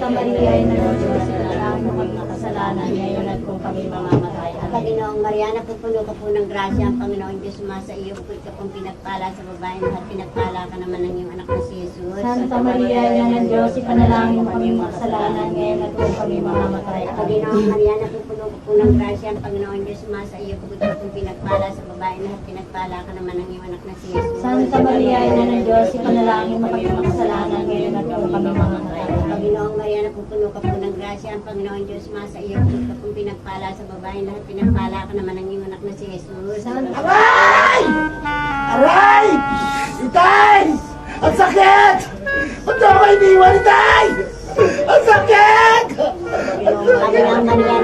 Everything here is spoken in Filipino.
Santa Maria, ina ng Diyos, ipanalangin mo kami makasalanan, ngayon at kung kami mamamatay. Panginoong Maria, napupuno ka po ng grasya, ang Panginoon Diyos sumasa iyo, bukod ka pong pinagpala sa babae, at pinagpala ka naman ng iyong anak na si Jesus. Santa Maria, ina ng Diyos, ipanalangin mo kami makasalanan, ngayon at kung kami mamamatay. Panginoong Maria, napupuno ka po ng grasya, ang Panginoon Diyos sumasa iyo, bukod ka pong pinagpala sa babae, at pinagpala ka naman ng iyong anak na si Jesus. Santa Maria, ina ng Diyos, ipanalangin mo kami makasalanan, ngayon at kung kami mamamatay. Panginoong Maria, napupuno ka po ng grasya, ang Panginoon Diyos sumasa iyo, bukod ka pong pinagpala sa babae, at pinagpala ka naman ng iyong anak na si Jesus. Aray! Aray! Itay! Ang sakit! Ba't ako iniwan, Itay? Ang sakit! Panginoong Maria,